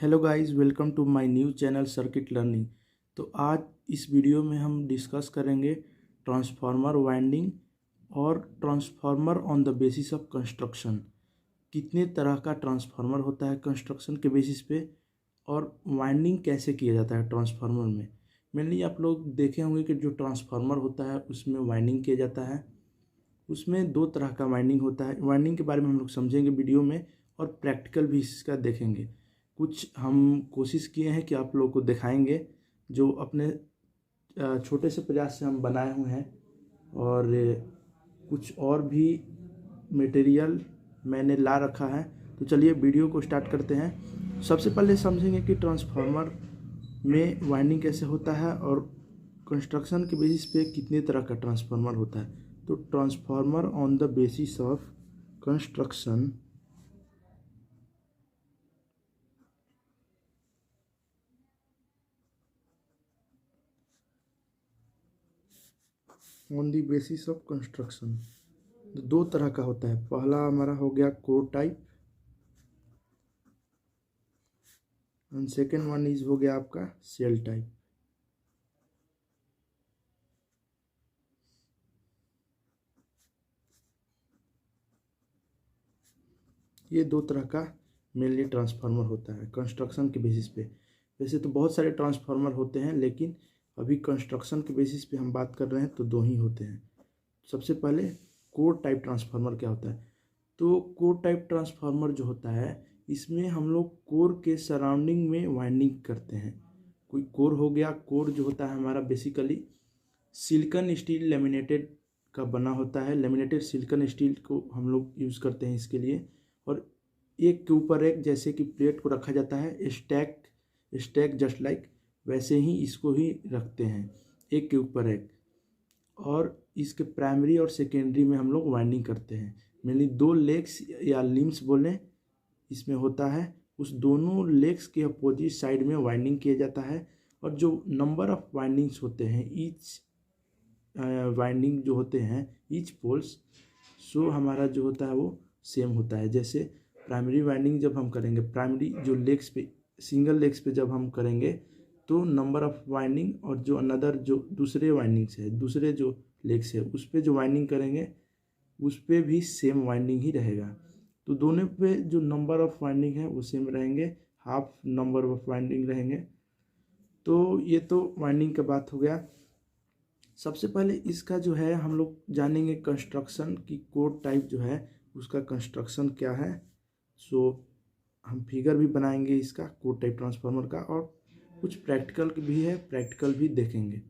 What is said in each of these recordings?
Hello guys, welcome to my new channel circuit learning. तो आज इस वीडियो में हम डिस्कस करेंगे ट्रांसफार्मर वाइंडिंग और transformer on the basis of construction. कितने तरह का ट्रांसफार्मर होता है कंस्ट्रक्शन के बेसिस पे और वाइंडिंग कैसे किया जाता है ट्रांसफार्मर में। मेनली आप लोग देखे होंगे कि जो ट्रांसफार्मर होता है उसमें वाइंडिंग किया जाता है। उसमें दो तरह का वाइंडिंग होता है। वाइंडिंग के बारे में हम लोग समझेंगे वीडियो में और प्रैक्टिकल भी इसका देखेंगे। कुछ हम कोशिश किए हैं कि आप लोगों को दिखाएंगे जो अपने छोटे से प्रयास से हम बनाए हुए हैं, और कुछ और भी मटेरियल मैंने ला रखा है। तो चलिए वीडियो को स्टार्ट करते हैं। सबसे पहले समझेंगे कि ट्रांसफार्मर में वाइंडिंग कैसे होता है और कंस्ट्रक्शन के बेसिस पे कितने तरह का ट्रांसफार्मर होता है। तो transformer on the basis of construction on the basis of construction दो तरह का होता है। पहला हमारा हो गया core type and second one is हो गया आपका सेल टाइप। ये दो तरह का मेनली ट्रांसफार्मर होता है कंस्ट्रक्शन के बेसिस पे। वैसे तो बहुत सारे ट्रांसफार्मर होते हैं, लेकिन अभी कंस्ट्रक्शन के बेसिस पे हम बात कर रहे हैं तो दो ही होते हैं। सबसे पहले कोर टाइप ट्रांसफार्मर क्या होता है। तो कोर टाइप ट्रांसफार्मर जो होता है इसमें हम लोग कोर के सराउंडिंग में वाइंडिंग करते हैं। कोई कोर हो गया, कोर जो होता है हमारा बेसिकली सिलिकॉन स्टील लेमिनेटेड का बना होता है। लेमिनेटेड सिलिकॉन स्टील को हम लोग यूज़ करते हैं इसके लिए। और एक के ऊपर एक जैसे कि प्लेट को रखा जाता है स्टैक स्टैक जस्ट लाइक, वैसे ही इसको ही रखते हैं एक के ऊपर एक। और इसके प्राइमरी और सेकेंडरी में हम लोग वाइंडिंग करते हैं। मेनली दो लेग्स या लिम्स बोलें इसमें होता है। उस दोनों लेग्स के अपोजिट साइड में वाइंडिंग किया जाता है। और जो नंबर ऑफ वाइंडिंग्स होते हैं ईच वाइंडिंग जो होते हैं ईच पोल्स, सो हमारा जो होता है वो सेम होता है। जैसे प्राइमरी वाइंडिंग जब हम करेंगे, प्राइमरी जो लेग्स पे सिंगल लेग्स पे जब हम करेंगे तो नंबर ऑफ वाइंडिंग, और जो अनदर जो दूसरे वाइंडिंग्स है दूसरे जो लेग्स है उस पर जो वाइंडिंग करेंगे उस पर भी सेम वाइंडिंग ही रहेगा। तो दोनों पे जो नंबर ऑफ वाइंडिंग है वो सेम रहेंगे, हाफ नंबर ऑफ वाइंडिंग रहेंगे। तो ये तो वाइंडिंग का बात हो गया। सबसे पहले इसका जो है हम लोग जानेंगे कंस्ट्रक्शन की। कोर टाइप जो है उसका कंस्ट्रक्शन क्या है। सो हम फिगर भी बनाएंगे इसका कोर टाइप ट्रांसफार्मर का, और कुछ प्रैक्टिकल भी है, प्रैक्टिकल भी देखेंगे।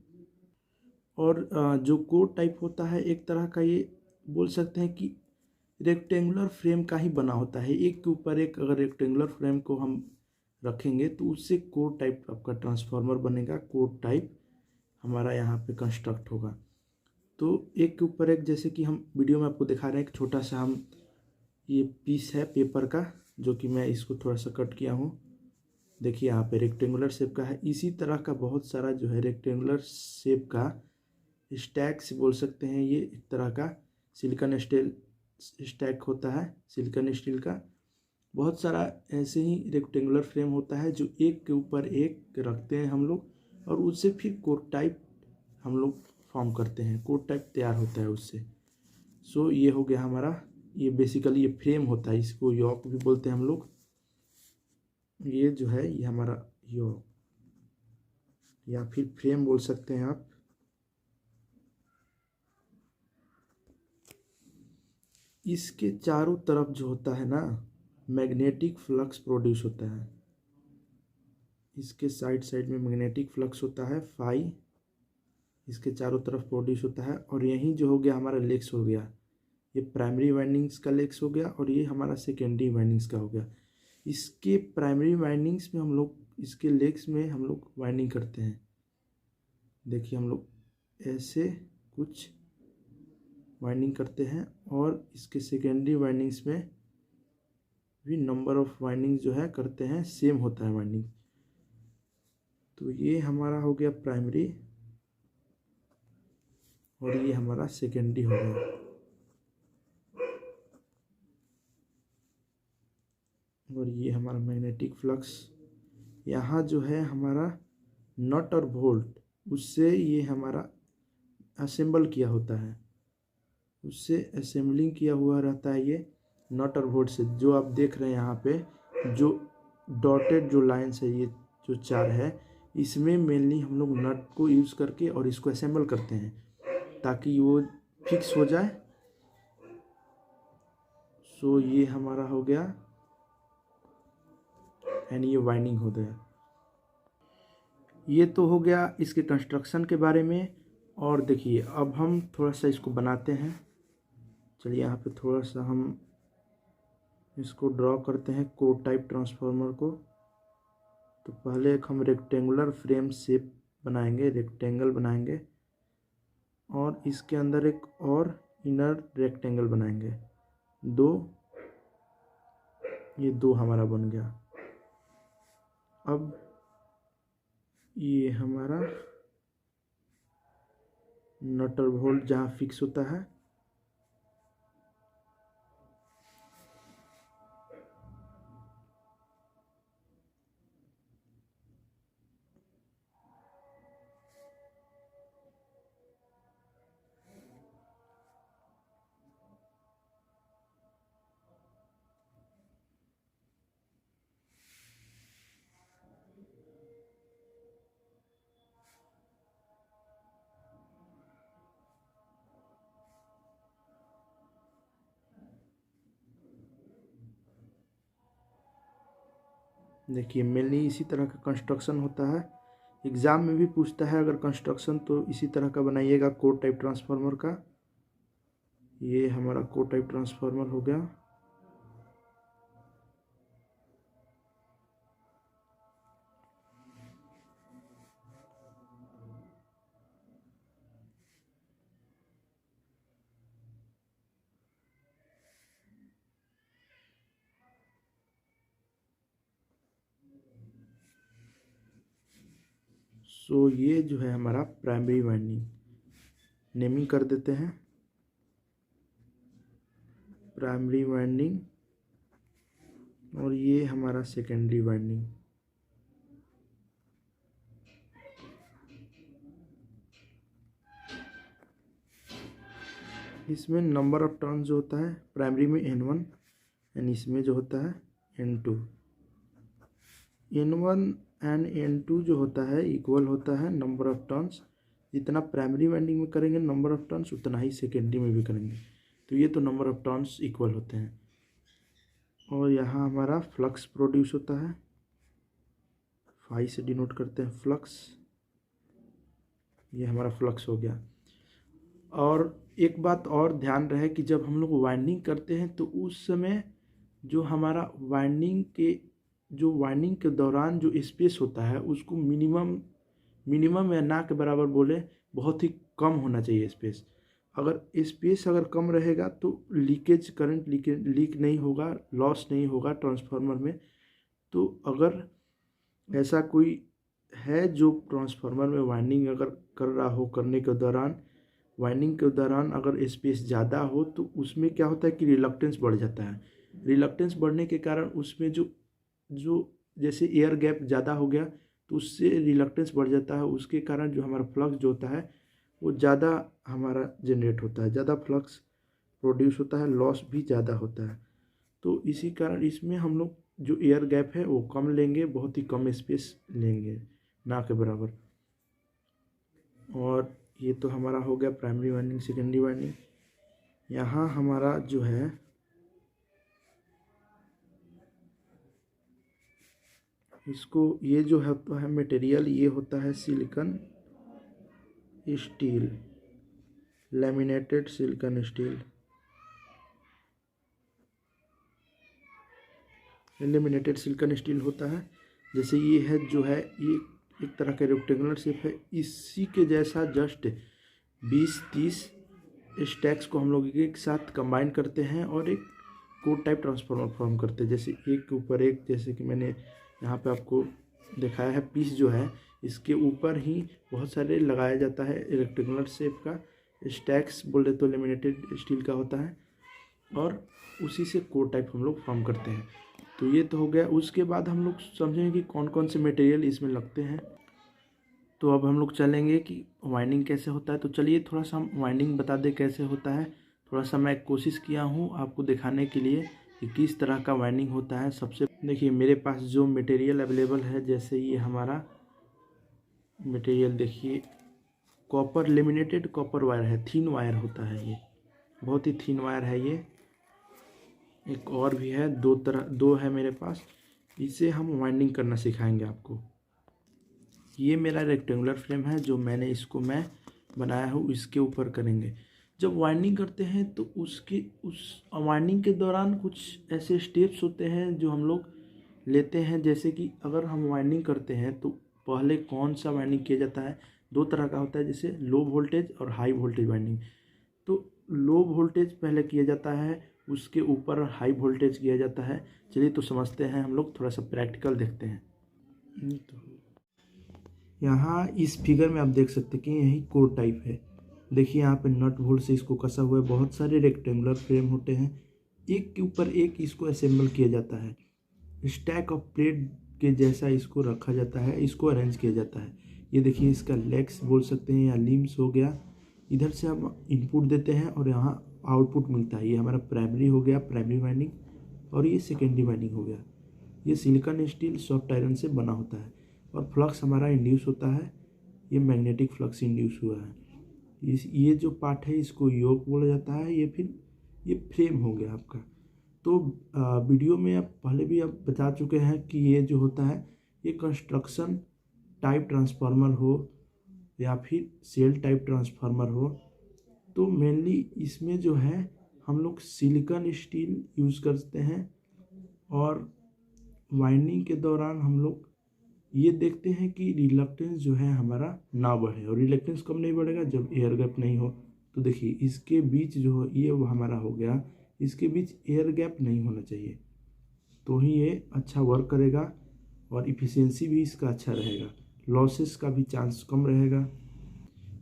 और जो कोर टाइप होता है एक तरह का, ये बोल सकते हैं कि रेक्टेंगुलर फ्रेम का ही बना होता है। एक के ऊपर एक अगर रेक्टेंगुलर फ्रेम को हम रखेंगे तो उससे कोर टाइप आपका ट्रांसफार्मर बनेगा। कोर टाइप हमारा यहाँ पे कंस्ट्रक्ट होगा। तो एक के ऊपर एक, जैसे कि हम वीडियो में आपको दिखा रहे हैं, एक छोटा सा हम ये पीस है पेपर का जो कि मैं इसको थोड़ा सा कट किया हूँ। देखिए यहाँ पे रेक्टेंगुलर शेप का है। इसी तरह का बहुत सारा जो है रेक्टेंगुलर शेप का स्टैक से बोल सकते हैं। ये एक तरह का सिलिकॉन स्टील स्टैक होता है, सिलिकॉन स्टील का। बहुत सारा ऐसे ही रेक्टेंगुलर फ्रेम होता है जो एक के ऊपर एक रखते हैं हम लोग, और उससे फिर कोर टाइप हम लोग फॉर्म करते हैं। कोर टाइप तैयार होता है उससे। सो ये हो गया हमारा, ये बेसिकली ये फ्रेम होता है, इसको यॉक भी बोलते हैं हम लोग। ये जो है ये हमारा यॉक या फिर फ्रेम बोल सकते हैं आप। इसके चारों तरफ जो होता है ना मैग्नेटिक फ्लक्स प्रोड्यूस होता है। इसके साइड साइड में मैग्नेटिक फ्लक्स होता है फाई, इसके चारों तरफ प्रोड्यूस होता है। और यही जो हो गया हमारा लेग्स हो गया, ये प्राइमरी वाइंडिंग्स का लेग्स हो गया, और ये हमारा सेकेंडरी वाइंडिंग्स का हो गया। इसके प्राइमरी वाइंडिंग्स में हम लोग, इसके लेग्स में हम लोग वाइंडिंग करते हैं। देखिए हम लोग ऐसे कुछ वाइंडिंग करते हैं, और इसके सेकेंडरी वाइंडिंग्स में भी नंबर ऑफ वाइंडिंग जो है करते हैं, सेम होता है वाइंडिंग। तो ये हमारा हो गया प्राइमरी, और ये हमारा सेकेंडरी हो गया। और ये हमारा मैग्नेटिक फ्लक्स यहाँ जो है हमारा नट और बोल्ट, उससे ये हमारा असेंबल किया होता है, उससे असेंबलिंग किया हुआ रहता है ये नट और बोल्ट से। जो आप देख रहे हैं यहाँ पे जो डॉटेड जो लाइन्स है, ये जो 4 है, इसमें मेनली हम लोग नट को यूज़ करके और इसको असेंबल करते हैं ताकि वो फिक्स हो जाए। सो ये हमारा हो गया एंड ये वाइंडिंग हो गया। ये तो हो गया इसके कंस्ट्रक्शन के बारे में। और देखिए अब हम थोड़ा सा इसको बनाते हैं। चलिए यहाँ पे थोड़ा सा हम इसको ड्रॉ करते हैं कोर टाइप ट्रांसफार्मर को। तो पहले एक हम रेक्टेंगुलर फ्रेम शेप बनाएंगे, रेक्टेंगल बनाएंगे और इसके अंदर एक और इनर रेक्टेंगल बनाएंगे, 2, ये 2 हमारा बन गया। अब ये हमारा नट और बोल्ट जहाँ फिक्स होता है, देखिए मेनली इसी तरह का कंस्ट्रक्शन होता है। एग्ज़ाम में भी पूछता है अगर कंस्ट्रक्शन, तो इसी तरह का बनाइएगा कोर टाइप ट्रांसफार्मर का। ये हमारा कोर टाइप ट्रांसफार्मर हो गया। सो ये जो है हमारा प्राइमरी वाइंडिंग, नेमिंग कर देते हैं प्राइमरी वाइंडिंग, और ये हमारा सेकेंडरी वाइंडिंग। इसमें नंबर ऑफ टर्न जो होता है प्राइमरी में N1 एंड इसमें जो होता है N2। N1 एंड N2 जो होता है इक्वल होता है नंबर ऑफ टर्न्स। जितना प्राइमरी वाइंडिंग में करेंगे नंबर ऑफ टर्न्स, उतना ही सेकेंडरी में भी करेंगे। तो ये तो नंबर ऑफ टर्न्स इक्वल होते हैं। और यहाँ हमारा फ्लक्स प्रोड्यूस होता है, फाई से डिनोट करते हैं फ्लक्स। ये हमारा फ्लक्स हो गया। और एक बात और ध्यान रहे कि जब हम लोग वाइंडिंग करते हैं तो उस समय जो हमारा वाइंडिंग के दौरान जो स्पेस होता है उसको मिनिमम या ना के बराबर बोले, बहुत ही कम होना चाहिए स्पेस। अगर स्पेस कम रहेगा तो करंट लीक नहीं होगा, लॉस नहीं होगा ट्रांसफार्मर में। तो अगर ऐसा कोई है जो ट्रांसफार्मर में वाइंडिंग अगर कर रहा हो, वाइंडिंग के दौरान अगर स्पेस ज़्यादा हो तो उसमें क्या होता है कि रिलक्टेंस बढ़ जाता है। रिलक्टेंस बढ़ने के कारण उसमें जो जैसे एयर गैप ज़्यादा हो गया तो उससे रिलक्टेंस बढ़ जाता है। उसके कारण जो हमारा फ्लक्स जो होता है वो ज़्यादा हमारा जनरेट होता है, ज़्यादा फ्लक्स प्रोड्यूस होता है, लॉस भी ज़्यादा होता है। तो इसी कारण इसमें हम लोग जो एयर गैप है वो कम लेंगे, बहुत ही कम स्पेस लेंगे, ना के बराबर। और ये तो हमारा हो गया प्राइमरी वाइंडिंग, सेकेंडरी वाइंडिंग। यहाँ हमारा जो है इसको ये जो होता है मटेरियल, ये होता है silicon steel, laminated silicon steel. Laminated silicon steel होता है। जैसे ये है जो है ये एक तरह का रेक्टेंगुलर शेप है, इसी के जैसा जस्ट 20-30 स्टैक्स को हम लोग एक साथ कंबाइन करते हैं और एक कोर टाइप ट्रांसफार्मर फॉर्म करते हैं। जैसे एक के ऊपर एक, जैसे कि मैंने यहाँ पे आपको दिखाया है, पीस जो है इसके ऊपर ही बहुत सारे लगाया जाता है रेक्टेंगुलर शेप का स्टैक्स बोले तो लेमिनेटेड स्टील का होता है, और उसी से कोर टाइप हम लोग फॉर्म करते हैं। तो ये तो हो गया। उसके बाद हम लोग समझेंगे कि कौन कौन से मटेरियल इसमें लगते हैं। तो अब हम लोग चलेंगे कि वाइंडिंग कैसे होता है। तो चलिए थोड़ा सा हम वाइंडिंग बता दें कैसे होता है। थोड़ा सा मैं कोशिश किया हूँ आपको दिखाने के लिए कि किस तरह का वाइंडिंग होता है। सबसे देखिए मेरे पास जो मटेरियल अवेलेबल है, जैसे ये हमारा मटेरियल देखिए, कॉपर लेमिनेटेड कॉपर वायर है, थिन वायर होता है ये, बहुत ही थिन वायर है ये। एक और भी है, दो है मेरे पास। इसे हम वाइंडिंग करना सिखाएंगे आपको। ये मेरा रेक्टेंगुलर फ्रेम है जो मैं बनाया हूँ, इसके ऊपर करेंगे। जब वाइंडिंग करते हैं तो उस वाइंडिंग के दौरान कुछ ऐसे स्टेप्स होते हैं जो हम लोग लेते हैं। जैसे कि अगर हम वाइंडिंग करते हैं तो पहले कौन सा वाइंडिंग किया जाता है, दो तरह का होता है, जैसे लो वोल्टेज और हाई वोल्टेज वाइंडिंग। तो लो वोल्टेज पहले किया जाता है, उसके ऊपर हाई वोल्टेज किया जाता है। चलिए तो समझते हैं हम लोग, थोड़ा सा प्रैक्टिकल देखते हैं। तो यहाँ इस फिगर में आप देख सकते हैं कि यही कोर टाइप है। देखिए यहाँ पे नट बोल्ट से इसको कसा हुआ है। बहुत सारे रेक्टेंगुलर फ्रेम होते हैं, एक के ऊपर एक इसको असेंबल किया जाता है। स्टैक ऑफ प्लेट के जैसा इसको रखा जाता है, इसको अरेंज किया जाता है। ये देखिए इसका लेग्स बोल सकते हैं या लिम्स हो गया। इधर से हम इनपुट देते हैं और यहाँ आउटपुट मिलता है। ये हमारा प्राइमरी हो गया, प्राइमरी वाइंडिंग, और ये सेकेंडरी वाइंडिंग हो गया। ये सिलिकॉन स्टील सॉफ्ट आयरन से बना होता है और फ्लक्स हमारा इंड्यूस होता है। ये मैग्नेटिक फ्लक्स इंड्यूस हुआ है। ये जो पार्ट है इसको योक बोला जाता है। ये फ्रेम हो गया आपका। तो वीडियो में आप पहले भी आप बता चुके हैं कि ये जो होता है, ये कंस्ट्रक्शन टाइप ट्रांसफार्मर हो या फिर सेल टाइप ट्रांसफार्मर हो, तो मेनली इसमें जो है हम लोग सिलिकॉन स्टील यूज़ करते हैं। और वाइंडिंग के दौरान हम लोग ये देखते हैं कि रिलक्टेंस जो है हमारा ना बढ़े। और रिलक्टेंस कब नहीं बढ़ेगा, जब एयर गैप नहीं हो। तो देखिए इसके बीच जो हो ये वो हमारा हो गया, इसके बीच एयर गैप नहीं होना चाहिए, तो ही ये अच्छा वर्क करेगा और इफ़िशियंसी भी इसका अच्छा रहेगा, लॉसेस का भी चांस कम रहेगा।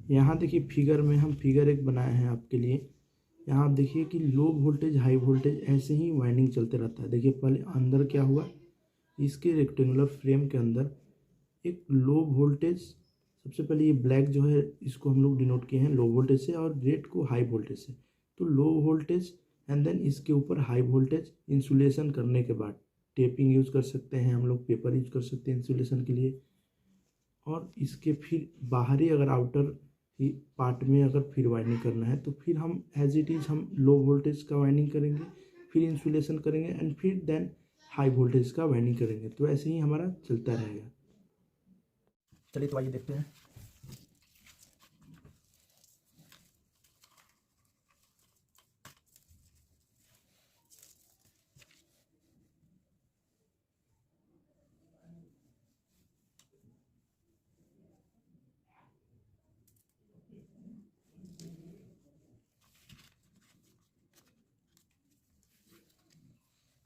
यहाँ देखिए फिगर में हम फिगर एक बनाए हैं आपके लिए। यहाँ आप देखिए कि लो वोल्टेज हाई वोल्टेज ऐसे ही वाइंडिंग चलते रहता है। देखिए पहले अंदर क्या हुआ, इसके रेक्टेंगुलर फ्रेम के अंदर एक लो वोल्टेज, सबसे पहले ये ब्लैक जो है इसको हम लोग डिनोट किए हैं लो वोल्टेज से, और रेड को हाई वोल्टेज से। तो लो वोल्टेज एंड देन इसके ऊपर हाई वोल्टेज। इंसुलेशन करने के बाद टेपिंग यूज़ कर सकते हैं हम लोग, पेपर यूज़ कर सकते हैं इंसुलेशन के लिए। और इसके फिर बाहरी अगर आउटर ही पार्ट में अगर फिर वाइंडिंग करना है तो फिर हम एज इट इज़ हम लो वोल्टेज का वाइंडिंग करेंगे, फिर इंसुलेशन करेंगे एंड फिर देन हाई वोल्टेज का वाइंडिंग करेंगे। तो ऐसे ही हमारा चलता रहेगा। चलिए तो आइए देखते हैं।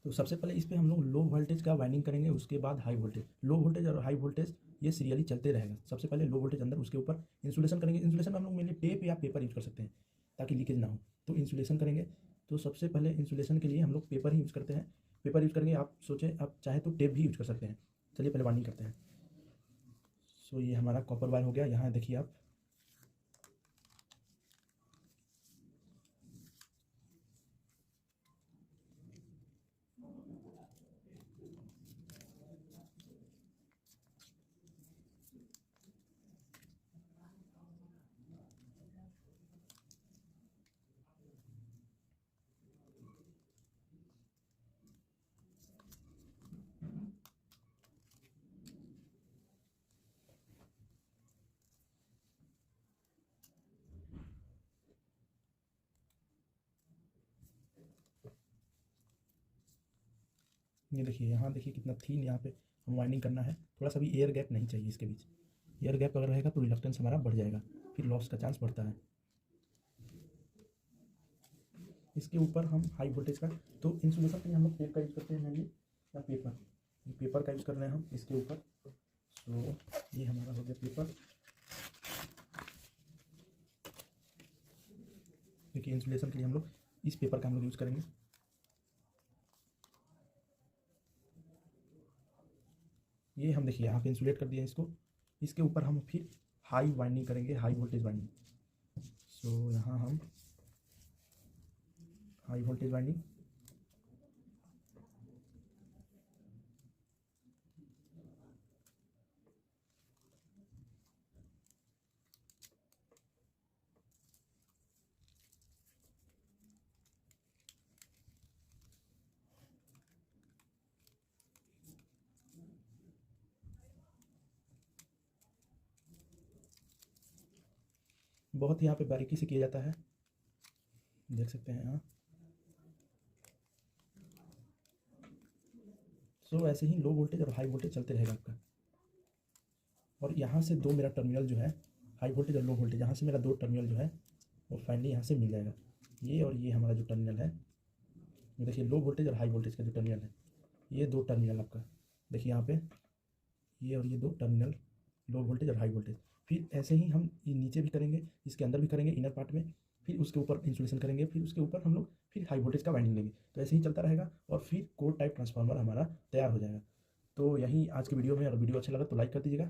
तो सबसे पहले इस पे हम लोग लो वोल्टेज का वाइंडिंग करेंगे, उसके बाद हाई वोल्टेज। लो वोल्टेज और हाई वोल्टेज ये सीरियली चलते रहेगा। सबसे पहले लो वोल्टेज अंदर, उसके ऊपर इंसुलेशन करेंगे। इंसुलेशन में हम लोग मेनली टेप या पेपर यूज़ कर सकते हैं ताकि लीकेज ना हो। तो इंसुलेशन करेंगे, तो सबसे पहले इंसुलेशन के लिए हम लोग पेपर ही यूज़ करते हैं। पेपर यूज़ करेंगे, आप सोचें आप चाहे तो टेप भी यूज़ कर सकते हैं। चलिए पहले वाइंडिंग करते हैं। सो ये हमारा कॉपर वायर हो गया। यहाँ देखिए आप, ये देखिए यहाँ देखिए कितना थीन यहाँ पे हम वाइंडिंग करना है। थोड़ा सा भी एयर गैप नहीं चाहिए इसके बीच। एयर गैप अगर रहेगा तो रिलक्टेंस हमारा बढ़ जाएगा, फिर लॉस का चांस बढ़ता है। इसके ऊपर हम हाई वोल्टेज का, तो इंसुलेशन के लिए हम लोग टेप का यूज़ करते हैं मेनली, या पेपर। ये पेपर का यूज़ कर रहे हैं हम इसके ऊपर। सो ये हमारा हो गया पेपर। देखिए इंसुलेशन के लिए हम लोग इस पेपर का हम लोग यूज़ करेंगे। ये हम देखिए यहाँ पे इंसुलेट कर दिया इसको। इसके ऊपर हम फिर हाई वाइंडिंग करेंगे, हाई वोल्टेज वाइंडिंग। सो यहाँ हम हाई वोल्टेज वाइंडिंग, बहुत यहाँ पे बारीकी से किया जाता है, देख सकते हैं यहाँ। सो ऐसे ही लो वोल्टेज और हाई वोल्टेज चलते रहेगा आपका। और यहाँ से दो मेरा टर्मिनल जो है, हाई वोल्टेज और लो वोल्टेज, यहाँ से मेरा दो टर्मिनल जो है वो फाइनली यहाँ से मिल जाएगा। ये और ये हमारा जो टर्मिनल है, देखिए लो वोल्टेज और हाई वोल्टेज का जो टर्मिनल है, ये दो टर्मिनल आपका देखिए यहाँ पे, ये और ये दो टर्मिनल, लो वोल्टेज और हाई वोल्टेज। फिर ऐसे ही हम ये नीचे भी करेंगे, इसके अंदर भी करेंगे इनर पार्ट में, फिर उसके ऊपर इंसुलेशन करेंगे, फिर उसके ऊपर हम लोग फिर हाई वोल्टेज का वाइंडिंग लेंगे। तो ऐसे ही चलता रहेगा और फिर कोर टाइप ट्रांसफार्मर हमारा तैयार हो जाएगा। तो यही आज की वीडियो में, और वीडियो अच्छा लगा तो लाइक कर दीजिएगा।